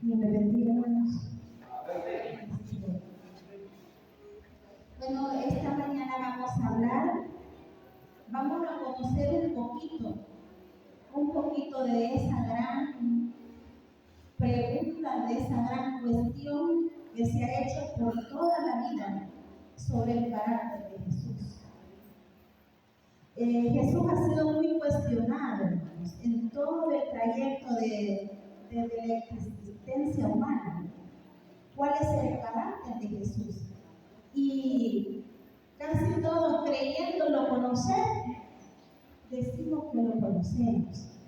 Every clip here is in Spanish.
Y me bendiga, hermanos. Bueno, esta mañana vamos a conocer un poquito de esa gran pregunta, de esa gran cuestión que se ha hecho por toda la vida sobre el carácter de Jesús. Jesús ha sido muy cuestionado, hermanos, en todo el trayecto de la existencia humana. ¿Cuál es el carácter de Jesús? Y casi todos, creyéndolo conocer, decimos que lo conocemos.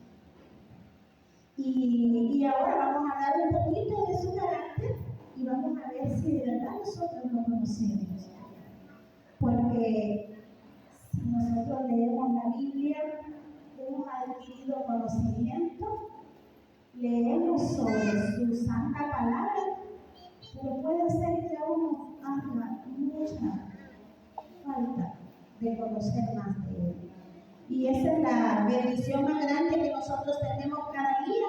Y ahora vamos a dar un poquito de su carácter y vamos a ver si de verdad nosotros lo conocemos. Porque si nosotros leemos la Biblia, hemos adquirido conocimiento, leemos sobre su santa palabra, pero puede ser que aún nos haga mucha falta de conocer más de Él. Y esa es la bendición más grande que nosotros tenemos cada día,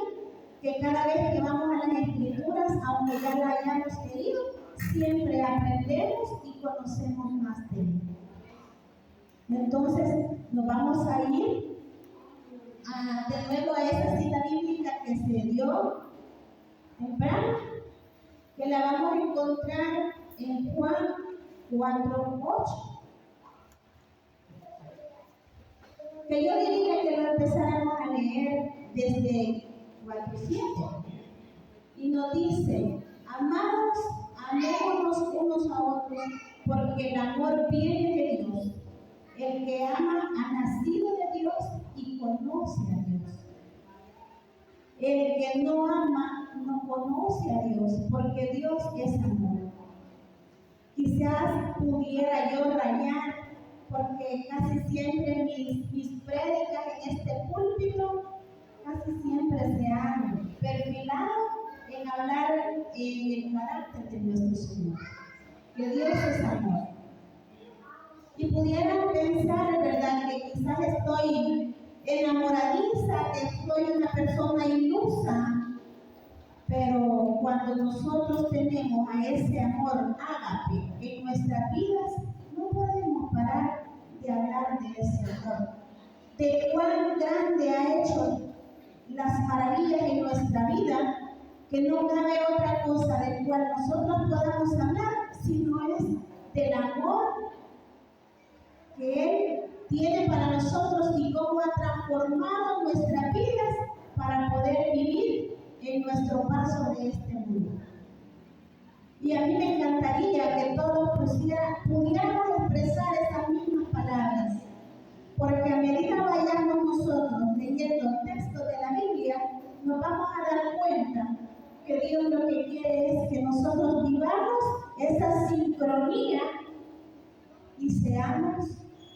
que cada vez que vamos a las Escrituras, aunque ya la hayamos querido, siempre aprendemos y conocemos más de Él. Entonces nos vamos a ir de nuevo a esa cita bíblica que se dio temprano, que la vamos a encontrar en Juan 4:8. Que yo diría que lo empezáramos a leer desde 4:7. Y nos dice: amados, amémonos unos a otros, porque el amor viene de Dios. El que ama ha nacido de Dios y conoce a Dios. El que no ama no conoce a Dios, porque Dios es amor. Quizás pudiera yo rayar, porque casi siempre mis prédicas en este púlpito casi siempre se han perfilado en hablar en el carácter de nuestro Señor, que Dios es amor. Y pudieran pensar, ¿verdad?, que quizás estoy enamoradiza, que soy una persona ilusa, pero cuando nosotros tenemos a ese amor ágape en nuestras vidas, no podemos parar de hablar de ese amor, de cuán grande ha hecho las maravillas en nuestra vida, que no cabe otra cosa del cual nosotros podamos hablar, sino es del amor que Él tiene para nosotros y cómo ha transformado nuestras vidas para poder vivir en nuestro paso de este mundo. Y a mí me encantaría que todos pudiéramos expresar esas mismas palabras, porque a medida vayamos nosotros leyendo el texto de la Biblia, nos vamos a dar cuenta que Dios lo que quiere es que nosotros vivamos esa sincronía y seamos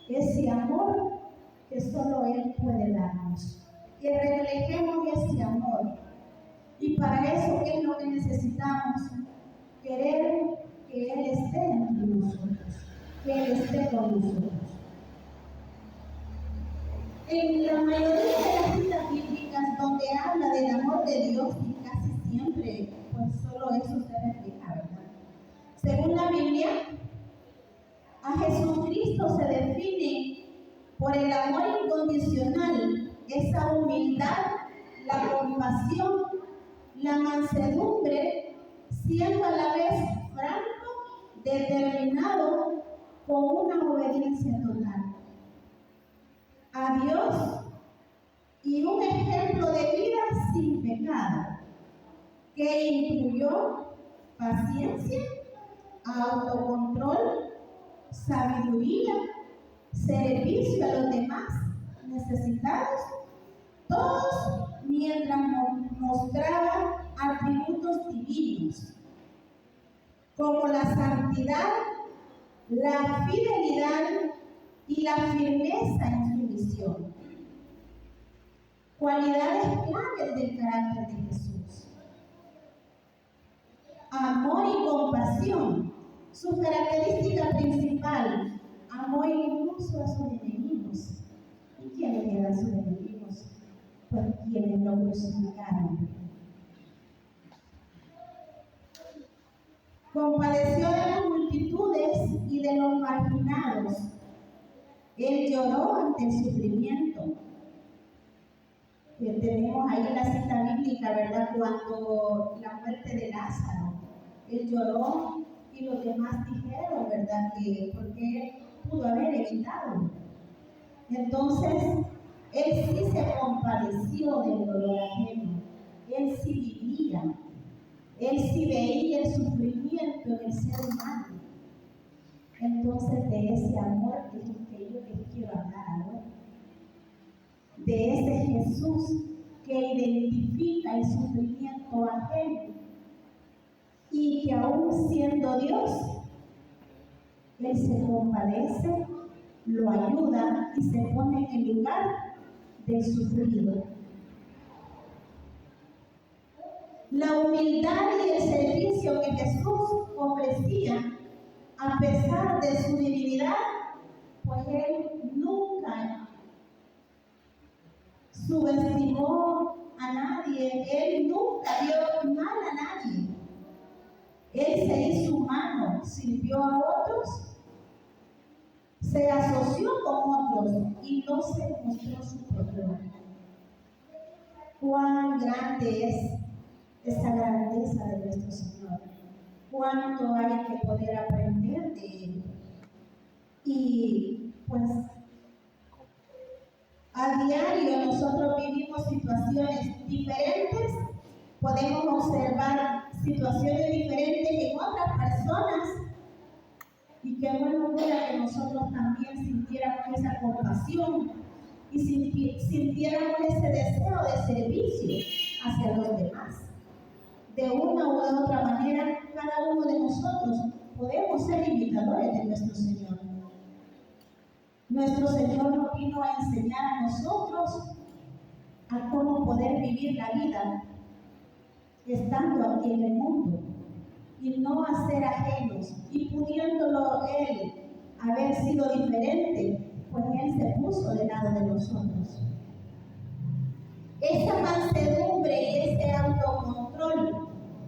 ese amor que solo Él puede darnos, que reflejemos ese amor. Y para eso, ¿qué es lo que necesitamos? Querer que Él esté entre nosotros, que Él esté con nosotros. En la mayoría de las citas bíblicas donde habla del amor de Dios, y casi siempre, pues solo eso se refleja, ¿verdad? Según la Biblia, a Jesucristo se define por el amor incondicional, esa humildad, la compasión, la mansedumbre, siendo a la vez franco, determinado, con una obediencia total a Dios y un ejemplo de vida sin pecado, que incluyó paciencia, autocontrol, sabiduría, servicio a los demás necesitados, todos mientras mostraba atributos divinos, como la santidad, la fidelidad y la firmeza en su misión. Cualidades claves del carácter de Jesús. Amor y compasión. Su característica principal: amó incluso a sus enemigos. ¿Y quiénes eran sus enemigos? Pues quienes lo crucificaron. Compadeció de las multitudes y de los marginados. Él lloró ante el sufrimiento. Tenemos ahí la cita bíblica, ¿verdad? Cuando la muerte de Lázaro. Él lloró y los demás dijeron, ¿verdad? Que porque él pudo haber evitado. Entonces, él sí se compadeció del dolor ajeno. Él sí vivía. Él sí veía el sufrimiento en el ser humano. Entonces, de ese amor es el que yo les quiero hablar ahora. De ese Jesús que identifica el sufrimiento ajeno y que aún siendo Dios, Él se compadece, lo ayuda y se pone en el lugar del sufrido. La humildad y el servicio que Jesús ofrecía, a pesar de su divinidad, pues Él nunca subestimó a nadie, Él nunca dio mal a nadie. Él se hizo humano, sirvió a otros, se asoció con otros y no se mostró superior. Cuán grande es esa grandeza de nuestro Señor. Cuánto hay que poder aprender de Él. Y pues a diario nosotros vivimos situaciones diferentes, podemos observar situaciones diferentes en otras personas y qué bueno fuera que nosotros también sintiéramos esa compasión y sintiéramos ese deseo de servicio hacia los demás. De una u otra manera, cada uno de nosotros podemos ser imitadores de nuestro Señor. Nuestro Señor nos vino a enseñar a nosotros a cómo poder vivir la vida estando aquí en el mundo y no a ser ajenos. Y pudiéndolo Él haber sido diferente, pues Él se puso del lado de nosotros. Esa mansedumbre y ese autocontrol,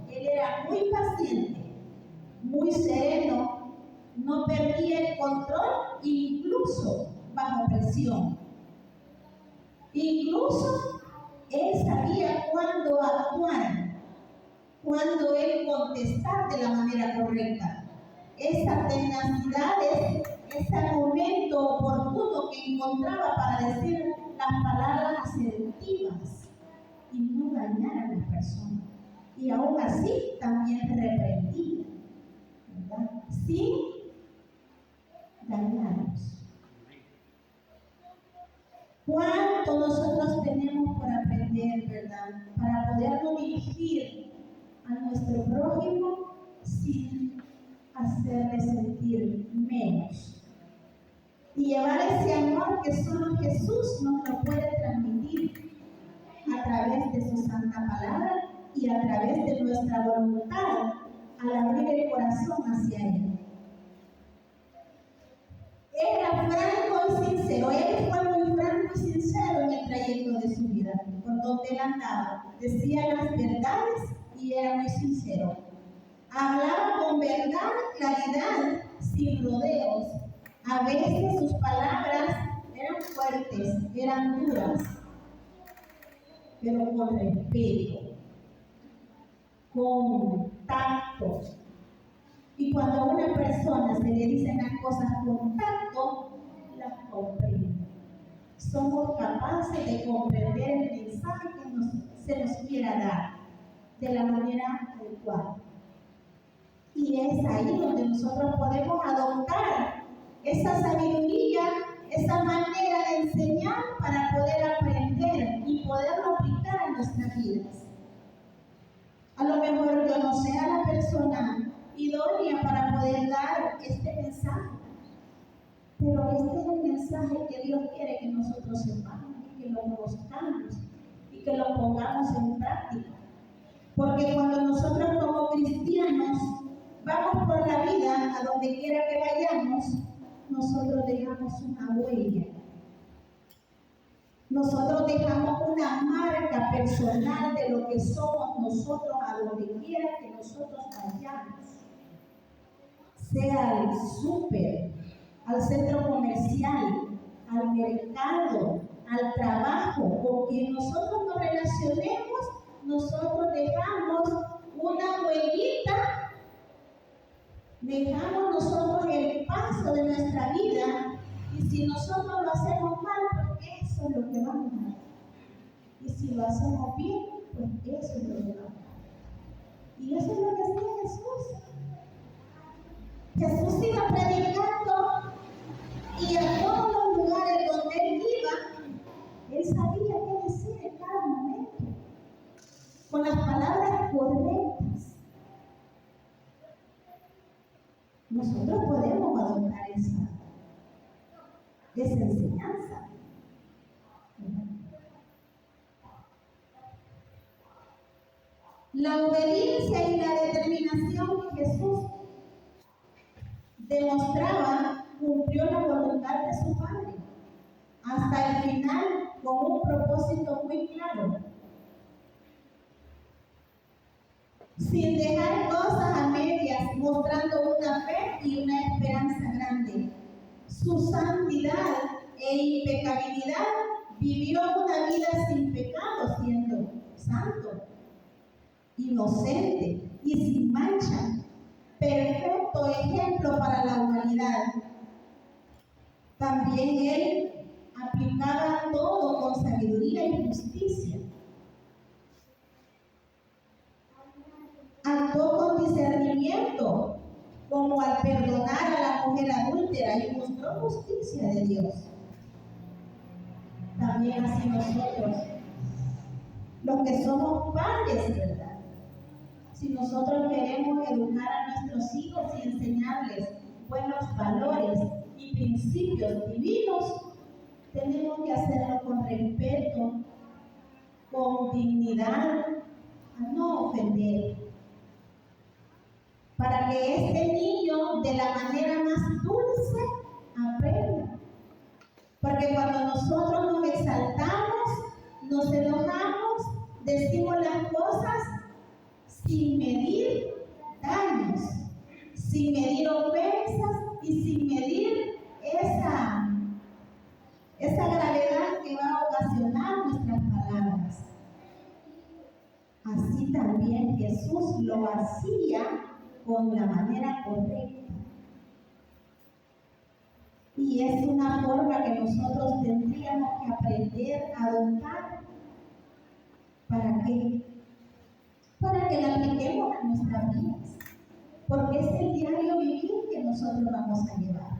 Él era muy paciente, muy sereno, no perdía el control incluso bajo presión. Incluso Él sabía cuándo actuar, cuándo Él contestar de la manera correcta. Esa tenacidad, ese momento oportuno que encontraba para decir las palabras asertivas y no dañar a la persona. Y aún así también reprendía, ¿verdad? Sin dañarnos. ¿Cuánto nosotros tenemos por aprender, verdad? Para podernos dirigir a nuestro prójimo sin hacerle sentir menos. Y llevar ese amor que solo Jesús nos lo puede transmitir a través de su santa palabra y a través de nuestra voluntad al abrir el corazón hacia Él. Era franco y sincero. Él fue muy franco y sincero en el trayecto de su vida, por donde él andaba. Decía las verdades y era muy sincero. Hablaba con verdad, claridad, sin rodeos. A veces sus palabras eran fuertes, eran duras, pero con respeto, con tacto. Y cuando a una persona se le dicen las cosas con tacto, las comprende. Somos capaces de comprender el mensaje que se nos quiera dar de la manera adecuada. Y es ahí donde nosotros podemos adoptar esa sabiduría, esa manera de enseñar para poder aprender y poderlo aplicar en nuestras vidas. A lo mejor yo no sea la persona idónea para poder dar este mensaje, pero este es el mensaje que Dios quiere que nosotros sepamos y que lo conozcamos y que lo pongamos en práctica. Porque cuando nosotros como cristianos vamos por la vida, a donde quiera que vayamos, nosotros dejamos una huella. Nosotros dejamos una marca personal de lo que somos nosotros a donde quiera que nosotros vayamos. sea al súper, al centro comercial, al mercado, al trabajo, con quien nosotros nos relacionemos, nosotros dejamos una huellita, dejamos nosotros el paso de nuestra vida, y si nosotros lo hacemos mal, pues eso es lo que vamos a hacer. Y si lo hacemos bien, pues eso es lo que vamos a hacer. Y eso es lo que hacía Jesús. Jesús iba predicando y a todos los lugares donde él iba, él sabía qué decir en cada momento, con las palabras correctas. Nosotros podemos adoptar esa enseñanza. La obediencia y la determinación que Jesús demostraba cumplió la voluntad de su Padre hasta el final, con un propósito muy claro, sin dejar cosas a medias, mostrando una fe y una esperanza grande. Su santidad e impecabilidad, vivió una vida sin pecado, siendo santo, inocente y sin mancha, perfecto ejemplo para la humanidad. También él aplicaba todo con sabiduría y justicia. Actuó con discernimiento, como al perdonar a la mujer adúltera, y mostró justicia de Dios. También así nosotros, los que somos padres, ¿verdad? Si nosotros queremos educar a nuestros hijos y enseñarles buenos valores y principios divinos, tenemos que hacerlo con respeto, con dignidad, a no ofender, para que este niño de la manera más dulce aprenda. Porque cuando nosotros nos exaltamos, nos enojamos, decimos las cosas sin medir daños, sin medir ofensas y sin medir esa gravedad que va a ocasionar nuestras palabras. Así también Jesús lo hacía con la manera correcta. Y es una forma que nosotros tendríamos que aprender a adoptar. ¿Para qué? Para que la apliquemos a nuestras vidas. Porque es el diario vivir que nosotros vamos a llevar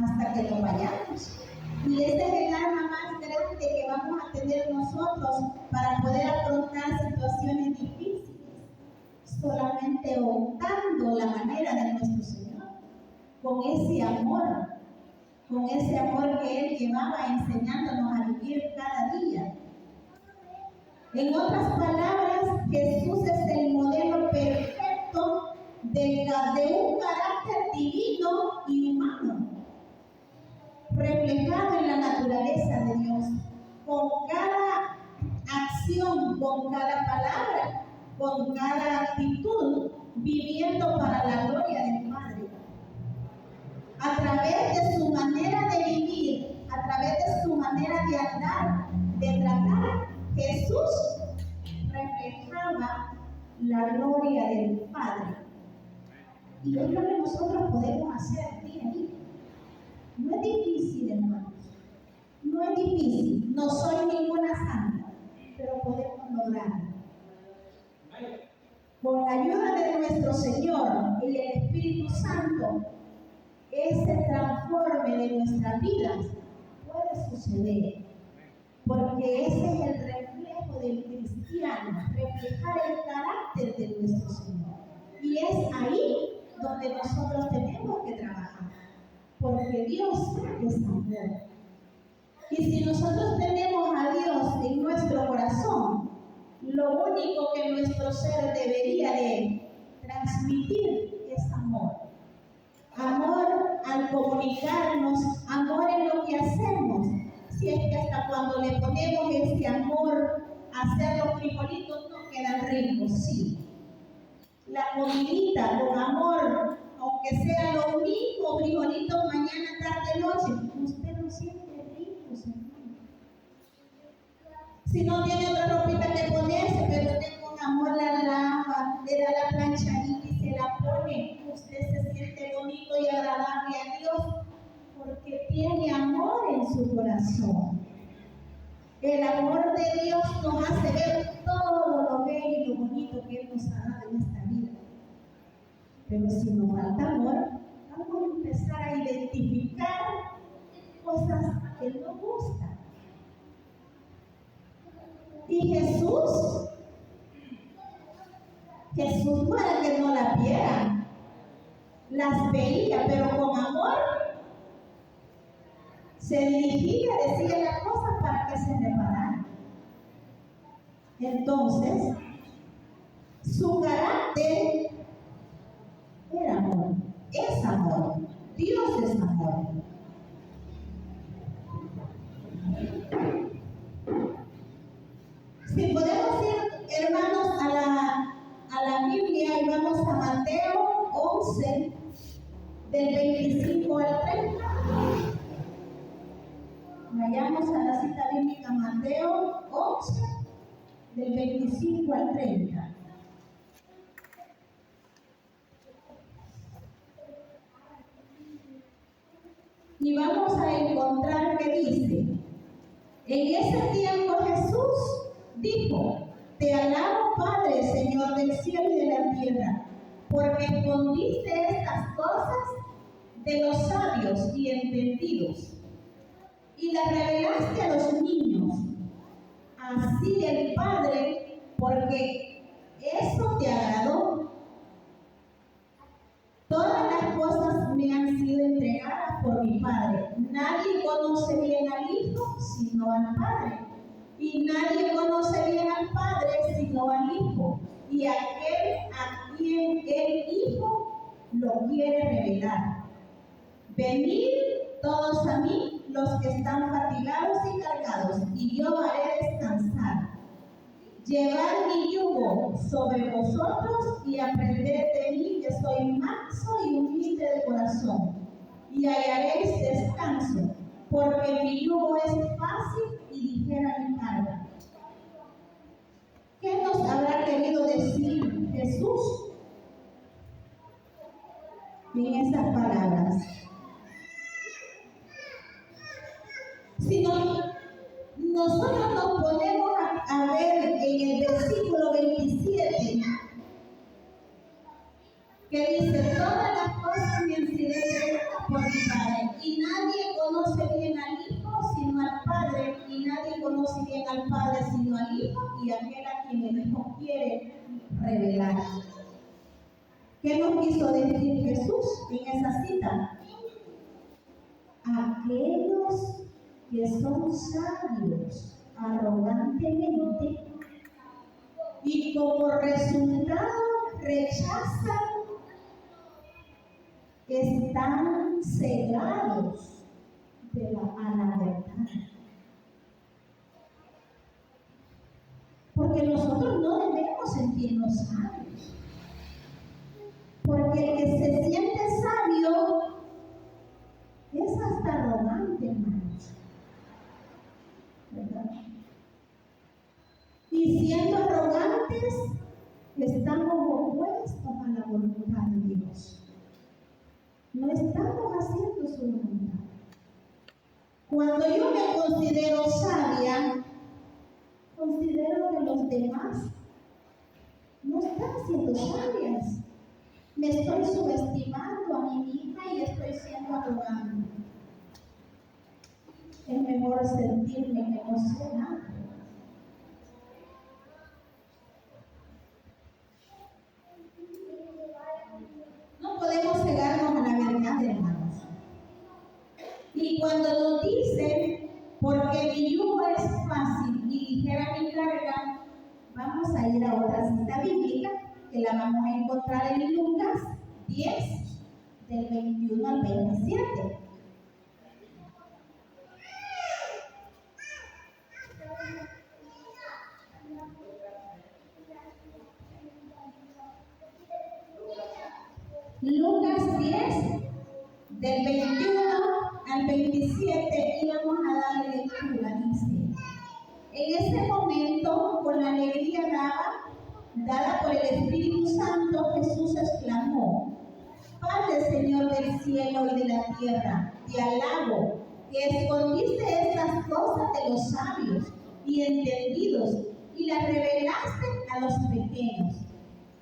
hasta que nos vayamos. Y esa es el arma más grande que vamos a tener nosotros para poder afrontar situaciones difíciles. Solamente optando la manera de nuestro Señor, con ese amor que Él llevaba enseñándonos a vivir cada día. En otras palabras, Jesús es el modelo perfecto de un carácter divino y humano, reflejado en la naturaleza de Dios, con cada acción, con cada palabra, con cada actitud, viviendo para la gloria del Padre. A través de su manera de vivir, a través de su manera de andar, de tratar, Jesús reflejaba la gloria del Padre. Y es lo que nosotros podemos hacer día a día. No es difícil, hermanos. No es difícil. No soy ninguna santa, pero podemos lograrlo. Con la ayuda de nuestro Señor y el Espíritu Santo, ese transforme de nuestras vidas puede suceder. Porque ese es el reflejo del cristiano, reflejar el carácter de nuestro Señor. Y es ahí donde nosotros tenemos que trabajar. Porque Dios es amor. Y si nosotros tenemos a Dios en nuestro corazón, lo único que nuestro ser debería de transmitir es amor. Amor al comunicarnos, amor en lo que hacemos. Si es que hasta cuando le ponemos ese amor a hacer los frijolitos no quedan ricos, sí. La comidita con amor, aunque aunque sea lo mismo, frijolitos mañana, tarde, noche, usted lo siente rico, hermano. Si no tiene otra ropita que ponerse, pero usted con amor la lava, le da la planchadita y se la pone, usted se siente bonito y agradable a Dios, porque tiene amor en su corazón. El amor de Dios nos hace ver todo lo bello y lo bonito que Él nos ha dado en esta vida. Pero si nos falta amor, vamos a empezar a identificar cosas que Él nos gustan. Y Jesús no era que no las viera, las veía, pero con amor se dirigía, decía las cosas para que se repararan. Entonces, su carácter era amor, es amor, Dios es amor. Si podemos ir, hermanos, a la Biblia y vamos a Mateo 11, del 25 al 30. Vayamos a la cita bíblica Mateo 11, del 25 al 30. Y vamos a encontrar que dice: en ese tiempo Jesús dijo: te alabo, Padre, Señor del cielo y de la tierra, porque escondiste estas cosas de los sabios y entendidos y las revelaste a los niños. Así el Padre, porque eso te agradó. Todas las cosas me han sido entregadas por mi Padre. Nadie conoce bien al Hijo sino al Padre. Y nadie conoce bien al Padre sino al Hijo. Y aquel a quien el Hijo lo quiere revelar. Venid todos a mí, los que están fatigados y cargados, y yo haré descansar. Llevad mi yugo sobre vosotros y aprended de mí, que soy manso y humilde de corazón, y hallaréis descanso, porque mi yugo es fácil y ligera mi carga. ¿Qué nos habrá querido decir Jesús en esas palabras? Si nosotros nos ponemos a ver en el versículo 27, que dice: todas las cosas me han sido entregadas por mi Padre, y nadie conoce bien al Hijo sino al Padre, y nadie conoce bien al Padre sino al Hijo, y aquel a quien el Hijo quiere revelar. ¿Qué nos quiso decir Jesús en esa cita? Aquellos que son sabios arrogantemente y como resultado rechazan, están cegados a la verdad. Porque nosotros no debemos sentirnos sabios. Porque el que se siente sabio es hasta arrogante, hermanos. ¿Verdad? Y siendo arrogantes, estamos opuestos a la voluntad de Dios. No estamos haciendo su voluntad. Cuando yo me considero sabia, considero que los demás no están siendo sabias. Me estoy subestimando a mí misma y estoy siendo arrogante. Es mejor sentirme que no sé nada. No podemos cegarnos a la verdad, hermanos. Y cuando nos dicen, porque mi yugo es fácil y ligera mi carga, vamos a ir a otra cita bíblica que la vamos a encontrar en Lucas 10, del 21 al 27. Lucas 10, del 21 al 27, y vamos a darle lectura, dice. En ese momento, con la alegría dada por el Espíritu Santo, Jesús exclamó: Padre, Señor del cielo y de la tierra, te alabo, que escondiste estas cosas de los sabios y entendidos y las revelaste a los pequeños.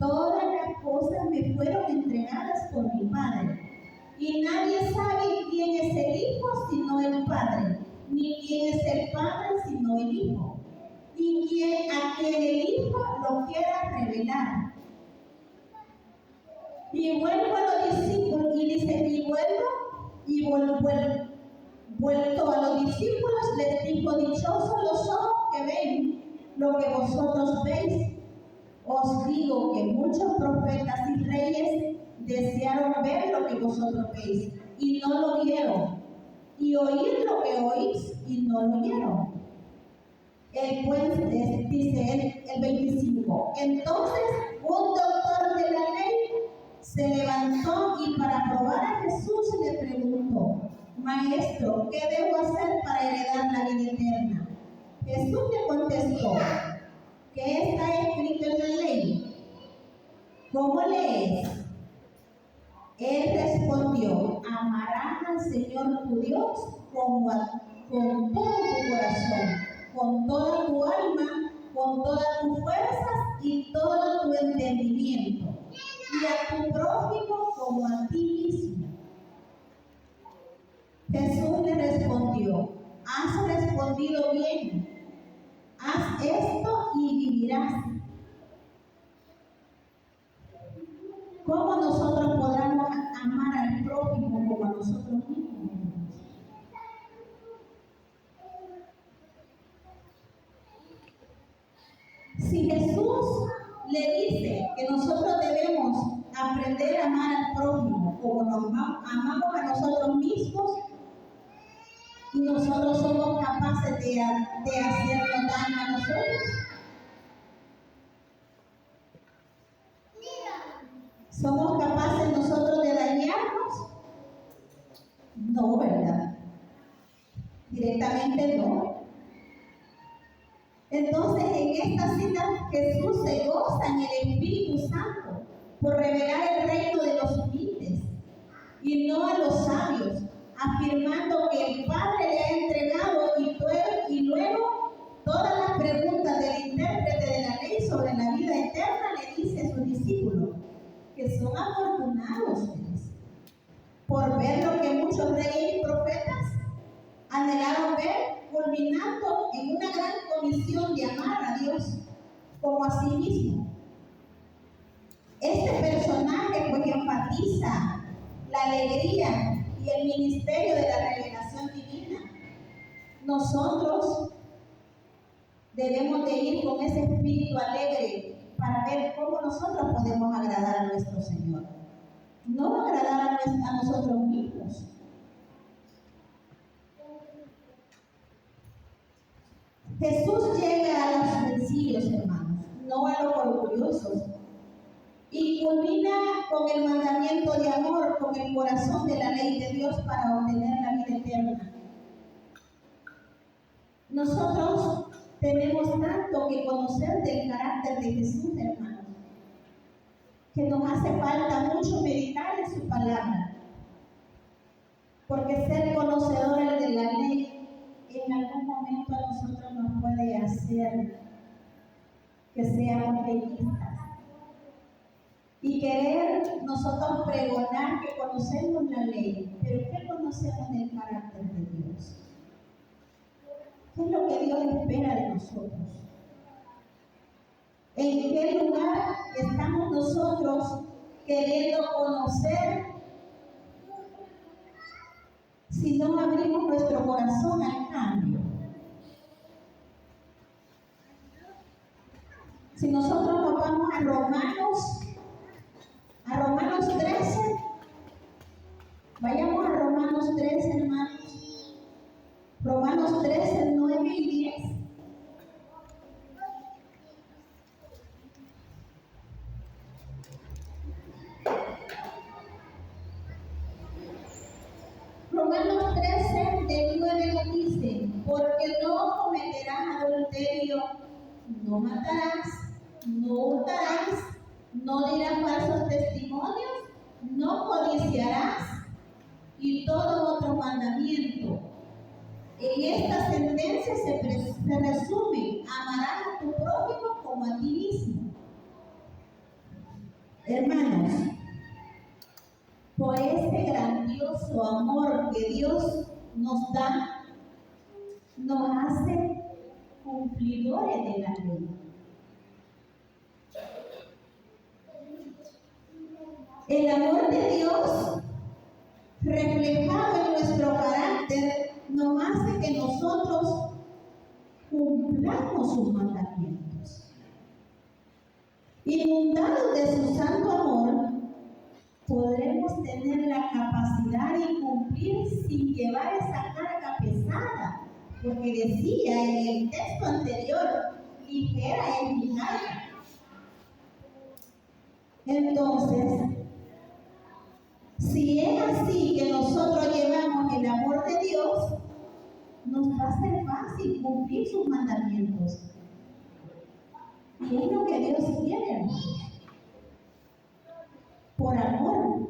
Todas las cosas me fueron entregadas por mi Padre, y nadie sabe quién es el Hijo sino el Padre, ni quién es el Padre sino el Hijo, y a quien el Hijo lo quiera revelar. Y vuelvo a los discípulos, y dice, vuelto a los discípulos, les dijo: dichosos los ojos que ven lo que vosotros veis. Os digo que muchos profetas y reyes desearon ver lo que vosotros veis, y no lo vieron, y oír lo que oís, y no lo oyeron. Dice el 25. Entonces un doctor de la ley se levantó y para probar a Jesús le preguntó: Maestro, ¿qué debo hacer para heredar la vida eterna? Jesús le contestó: ¿qué está escrito en la ley? ¿Cómo lees? Él respondió: amarás al Señor tu Dios con todo tu corazón, con toda tu alma, con todas tus fuerzas y todo tu entendimiento, y a tu prójimo como a ti mismo. Jesús le respondió: has respondido bien. Haz esto y vivirás. ¿Cómo nosotros podamos amar al prójimo como a nosotros mismos? Si Jesús le dice que nosotros debemos aprender a amar al prójimo como nos amamos a nosotros mismos, y nosotros somos capaces de hacernos daño a nosotros, ¿somos capaces nosotros de dañarnos? No, ¿verdad? Directamente no. Entonces, en esta cita Jesús se goza en el Espíritu Santo por revelar el reino de los humildes y no a los sabios, afirmando que el Padre le ha entregado y luego todas las preguntas del intérprete de la ley sobre la vida eterna le dice a sus discípulos que son afortunados por ver lo que muchos reyes y profetas anhelaron ver, culminando en una gran comisión de amar a Dios como a sí mismo. Este personaje pues enfatiza la alegría y el ministerio de la revelación divina. Nosotros debemos de ir con ese espíritu alegre para ver cómo nosotros podemos agradar a nuestro Señor, no agradar a nosotros mismos. Jesús llega a los sencillos, hermanos, no a los orgullosos, y culmina con el mandamiento de amor, con el corazón de la ley de Dios para obtener la vida eterna. Nosotros tenemos tanto que conocer del carácter de Jesús, hermanos, que nos hace falta mucho meditar en su palabra, porque ser conocedores de la ley en algún momento a nosotros nos puede hacer que seamos legalistas y querer nosotros pregonar que conocemos la ley, pero ¿qué conocemos del carácter de Dios? ¿Qué es lo que Dios espera de nosotros? ¿En qué lugar estamos nosotros queriendo conocer si no abrimos nuestro corazón al cambio? Si nosotros nos vamos a Romanos 13, vayamos a Romanos 13, hermanos. Romanos 13, 9 y 10. matarás, no hurtarás, no dirás falsos testimonios, no codiciarás y todo otro mandamiento. En esta sentencia se resume: amarás a tu prójimo como a ti mismo. Hermanos, por ese grandioso amor que Dios nos da, nos hace cumplidores de la ley. El amor de Dios, reflejado en nuestro carácter, nos hace que nosotros cumplamos sus mandamientos. Inundados de su santo amor, podremos tener la capacidad de cumplir sin llevar esa carga pesada, porque decía en el texto anterior: ligera es mi carga. Entonces, si es así que nosotros llevamos el amor de Dios, nos va a ser fácil cumplir sus mandamientos. Y es lo que Dios quiere, hermanos. Por amor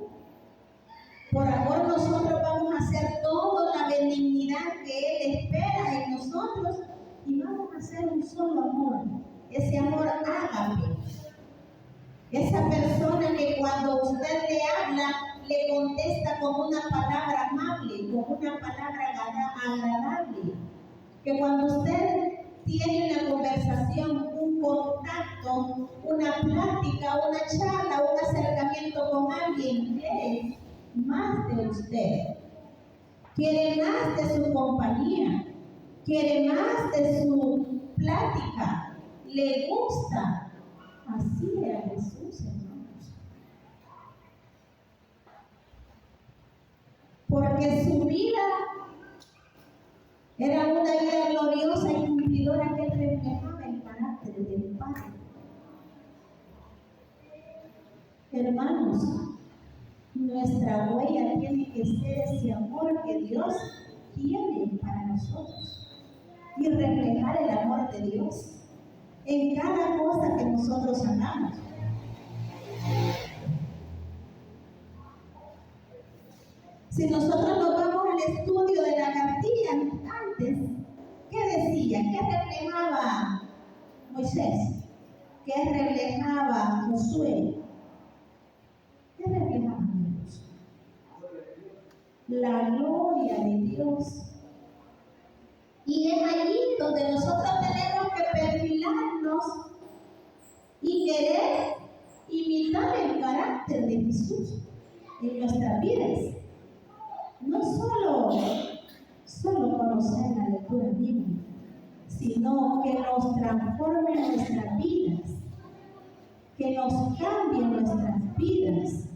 nosotros vamos a hacer toda la benignidad que Él espera en nosotros y vamos a hacer un solo amor, ese amor ágape. Esa persona que cuando usted le habla, le contesta con una palabra amable, con una palabra agradable. Que cuando usted tiene una conversación, un contacto, una plática, una charla, un acercamiento con alguien, quiere más de usted. Quiere más de su compañía. Quiere más de su plática. Le gusta. Así era Jesús, hermanos. Porque su vida era una vida gloriosa y cumplidora que reflejaba el carácter del Padre. Hermanos, nuestra huella tiene que ser ese amor que Dios tiene para nosotros y reflejar el amor de Dios en cada cosa que nosotros hagamos. Si nosotros nos vamos al estudio de la cartilla antes, ¿qué decía? ¿Qué reflejaba Moisés? ¿Qué reflejaba Josué? ¿Qué reflejaba Dios? La gloria de Dios. Y es allí donde nosotros tenemos que perfilarnos y querer imitar el carácter de Jesús en nuestras vidas. No solo conocer la lectura bíblica, sino que nos transforme nuestras vidas, que nos cambie nuestras vidas,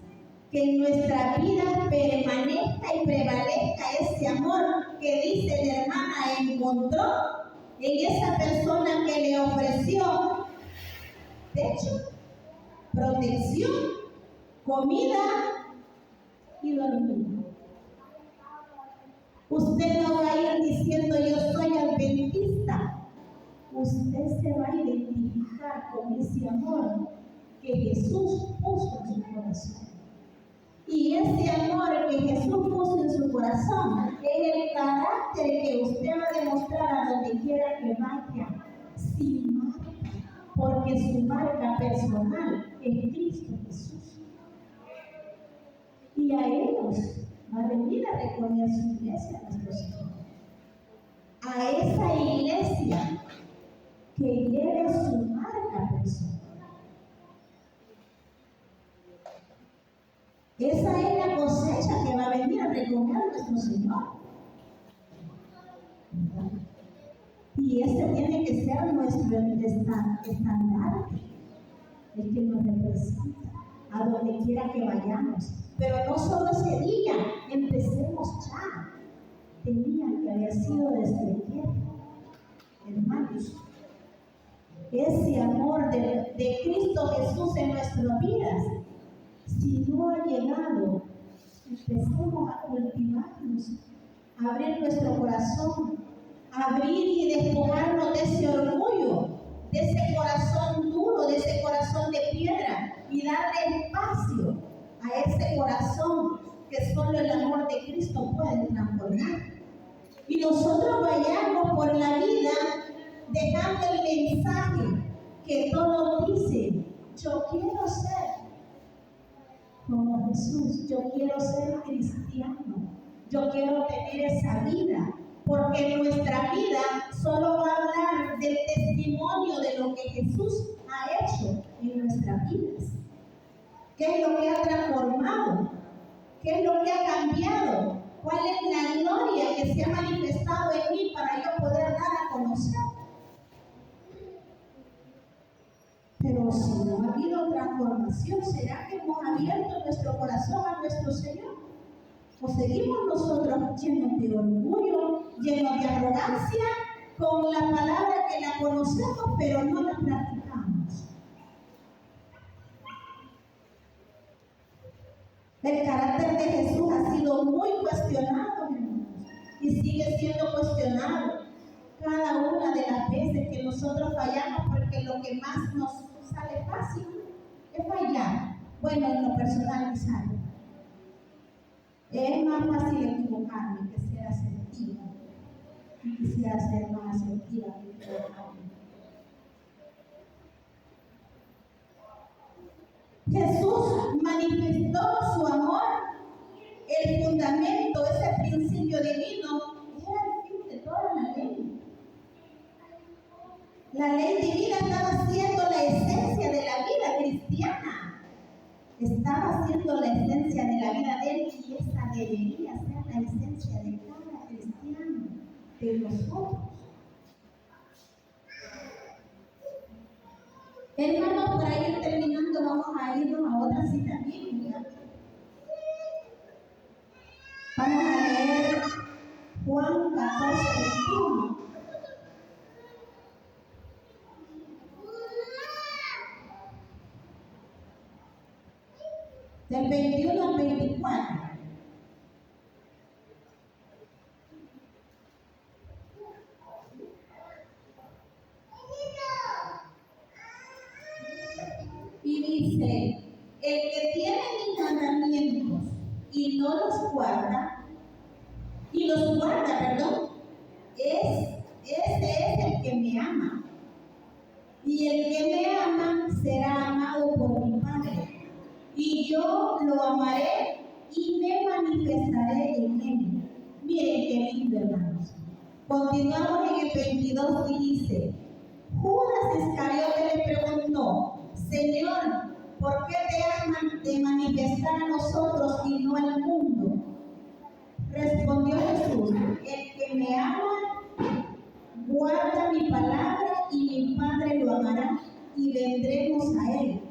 que en nuestra vida permanezca y prevalezca ese amor que dice la hermana encontró en esa persona que le ofreció techo, protección, comida y dormir. Usted no va a ir diciendo yo soy adventista. Usted se va a identificar con ese amor que Jesús puso en su corazón. Y ese amor que Jesús puso en su corazón es el carácter que usted va a demostrar a donde quiera que vaya, sin marca, porque su marca personal es Cristo Jesús. Y a ellos va a venir a recoger su iglesia, nuestro Señor. A esa iglesia que lleve su marca personal. Esa es la cosecha que va a venir a recoger nuestro Señor. Y ese tiene que ser nuestro estandarte, el que nos representa a donde quiera que vayamos. Pero no solo ese día, empecemos ya. Tenía que haber sido desde ayer, hermanos. Ese amor de Cristo Jesús en nuestras vidas, si no ha llegado, empecemos a cultivarnos, a abrir nuestro corazón, abrir y despojarnos de ese orgullo, de ese corazón duro, de ese corazón de piedra, y darle espacio a ese corazón que solo el amor de Cristo puede transformar. Y nosotros vayamos por la vida dejando el mensaje que todos dicen: yo quiero ser como Jesús, yo quiero ser cristiano, yo quiero tener esa vida, porque nuestra vida solo va a hablar del testimonio de lo que Jesús ha hecho en nuestras vidas. ¿Qué es lo que ha transformado? ¿Qué es lo que ha cambiado? ¿Cuál es la gloria que se ha manifestado en mí para yo poder dar a conocer? Pero si no ha habido transformación, ¿será que hemos abierto nuestro corazón a nuestro Señor? ¿O seguimos nosotros llenos de orgullo, llenos de arrogancia, con la palabra que la conocemos pero no la practicamos? El carácter de Jesús ha sido muy cuestionado, hermanos, y sigue siendo cuestionado cada una de las veces que nosotros fallamos, porque lo que más nos sale fácil es fallar. Bueno, en lo personal me sale. Es más fácil equivocarme que ser asertiva. Quisiera ser más asertiva que equivocarme. Jesús manifestó su amor, el fundamento, ese principio divino, era el fin de toda la ley. La ley divina estaba siendo la esencia de la vida cristiana. Estaba siendo la esencia de la vida de él, y esa debería ser la esencia de cada cristiano, de nosotros. Hermanos, para ir terminando, vamos a irnos a otra cita bíblica. Vamos a leer Juan 14, 21. Del 21 al 24. Y dice: el que tiene mis mandamientos y no los guarda, ese es el que me ama. Y el que me ama será amado por mi Padre. Y yo lo amaré y me manifestaré en él. Miren qué lindo, hermanos. Continuamos en el 22 y dice: Judas Iscariote le preguntó: Señor, ¿por qué te has de manifestar a nosotros y no al mundo? Respondió Jesús: el que me ama guarda mi palabra, y mi Padre lo amará, y vendremos a él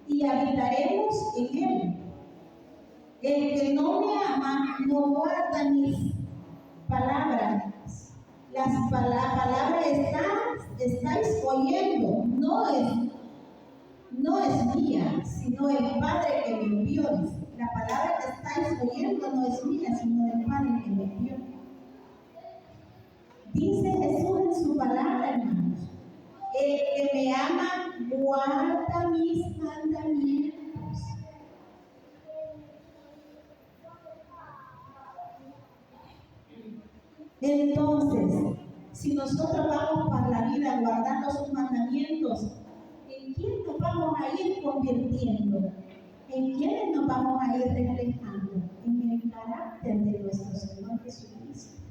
y habitaremos en él. El que no me ama no guarda mis palabras. Las palabras estáis oyendo, no es mía, sino el Padre que me envió. La palabra que estáis oyendo no es mía, sino del Padre que me envió. Dice Jesús en su palabra, hermanos: el que me ama guarda mis mandamientos. Entonces, si nosotros vamos por la vida guardando sus mandamientos, ¿en quién nos vamos a ir convirtiendo? ¿En quiénes nos vamos a ir reflejando? En el carácter de nuestro Señor Jesucristo.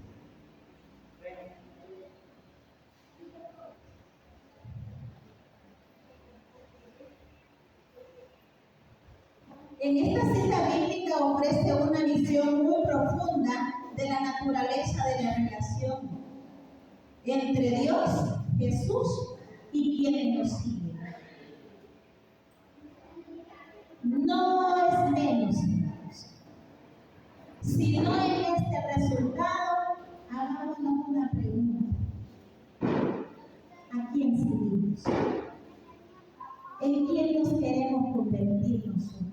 En esta cita bíblica ofrece una visión muy profunda de la naturaleza de la relación entre Dios, Jesús y quienes nos siguen. No es menos, hermanos. Si no en este resultado, hagámonos una pregunta: ¿a quién seguimos? ¿En quién nos queremos convertir nosotros?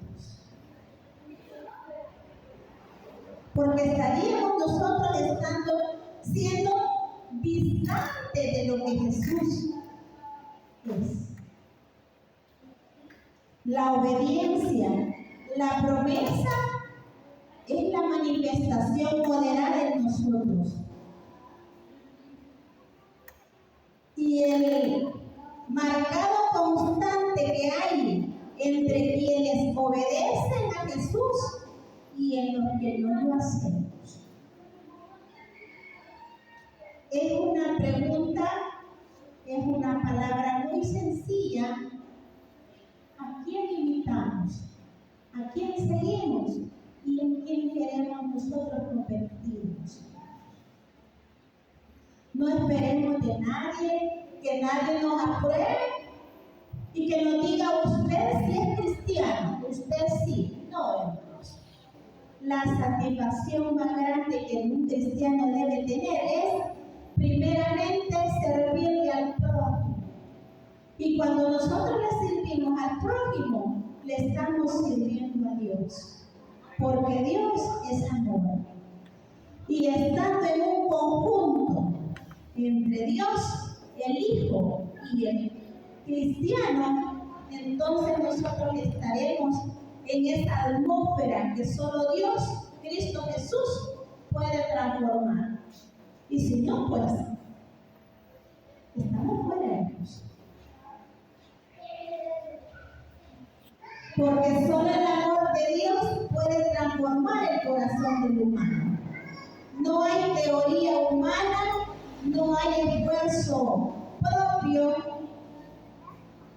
Porque estaríamos nosotros siendo distantes de lo que Jesús es. La obediencia, la promesa, es la manifestación moderada en nosotros. Y el marcado constante que hay entre quienes obedecen a Jesús y en los que no lo hacemos. Es una pregunta, es una palabra muy sencilla. ¿A quién imitamos? ¿A quién seguimos? ¿Y en quién queremos nosotros convertirnos? No esperemos de nadie, que nadie nos apruebe y que nos diga usted si es cristiano, usted sí. No, hermanos. La satisfacción más grande que un cristiano debe tener es, primeramente, servirle al prójimo. Y cuando nosotros le servimos al prójimo, le estamos sirviendo a Dios. Porque Dios es amor. Y estando en un conjunto entre Dios, el Hijo y el cristiano, entonces nosotros estaremos en esa atmósfera que solo Dios, Cristo Jesús, puede transformar. Y si no, pues, estamos fuera de Dios. Porque solo el amor de Dios puede transformar el corazón del humano. No hay teoría humana, no hay esfuerzo propio.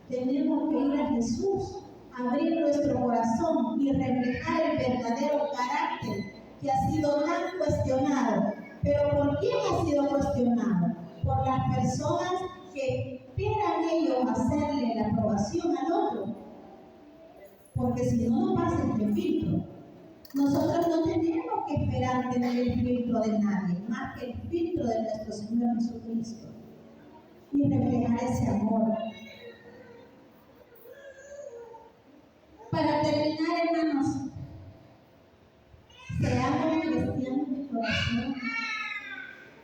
Tenemos que ir a Jesús, abrir nuestro corazón y reflejar el verdadero carácter que ha sido tan cuestionado. ¿Pero por quién ha sido cuestionado? Por las personas que esperan ellos hacerle la aprobación al otro. Porque si no, no pasa el filtro. Nosotros no tenemos que esperar tener el filtro de nadie, más que el filtro de nuestro Señor Jesucristo. Y reflejar ese amor. Para terminar, hermanos, seamos cristianos de corazón.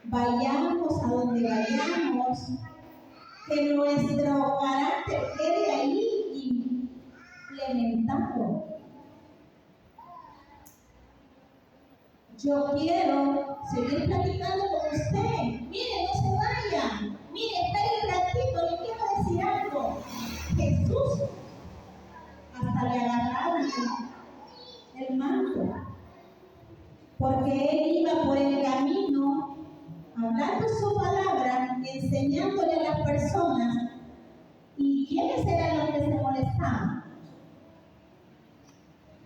Vayamos a donde vayamos, que nuestro carácter quede ahí implementado. Yo quiero seguir platicando con usted. Mire, no se vaya. Mire, espere un ratito, le quiero decir algo. Jesús hasta le agarraron el manto, porque él iba por el camino hablando su palabra, enseñándole a las personas. ¿Y quiénes eran los que se molestaban?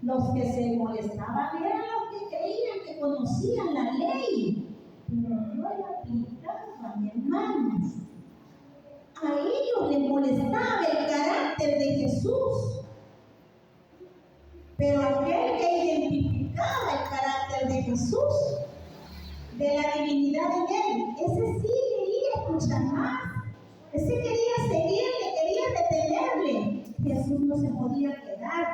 Los que se molestaban eran los que creían que conocían la ley, pero no la aplicaban, hermanos. A ellos les molestaba el carácter de Jesús. Pero aquel que identificaba el carácter de Jesús, de la divinidad en él, ese sí quería escuchar más. Ese quería seguirle, quería retenerle. Jesús no se podía quedar,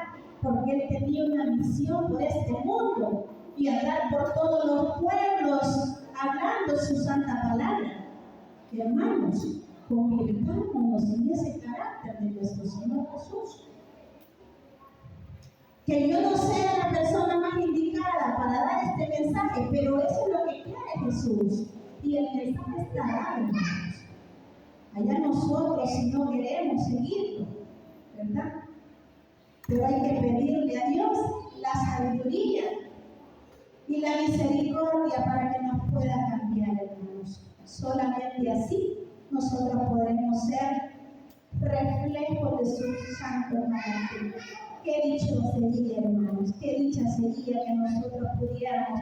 porque él tenía una misión por este mundo y andar por todos los pueblos hablando su santa palabra. Hermanos, convirtámonos en ese carácter de nuestro Señor Jesús. Que yo no sea la persona más indicada para dar este mensaje, pero eso es lo que quiere Jesús. Y el mensaje está dado, hermanos. Allá nosotros, si no queremos seguirlo, ¿verdad? Pero hay que pedirle a Dios la sabiduría y la misericordia para que nos pueda cambiar, hermanos. Solamente así nosotros podremos ser reflejos de su santo carácter. Qué dicho sería, hermanos, qué dicha sería que nosotros pudiéramos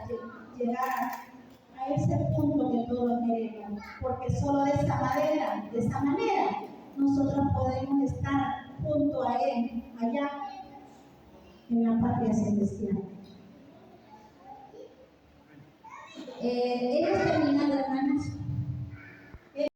llegar a ese punto que todos queremos, porque solo de esa manera, nosotros podemos estar junto a Él, allá en la patria celestial. Hemos terminado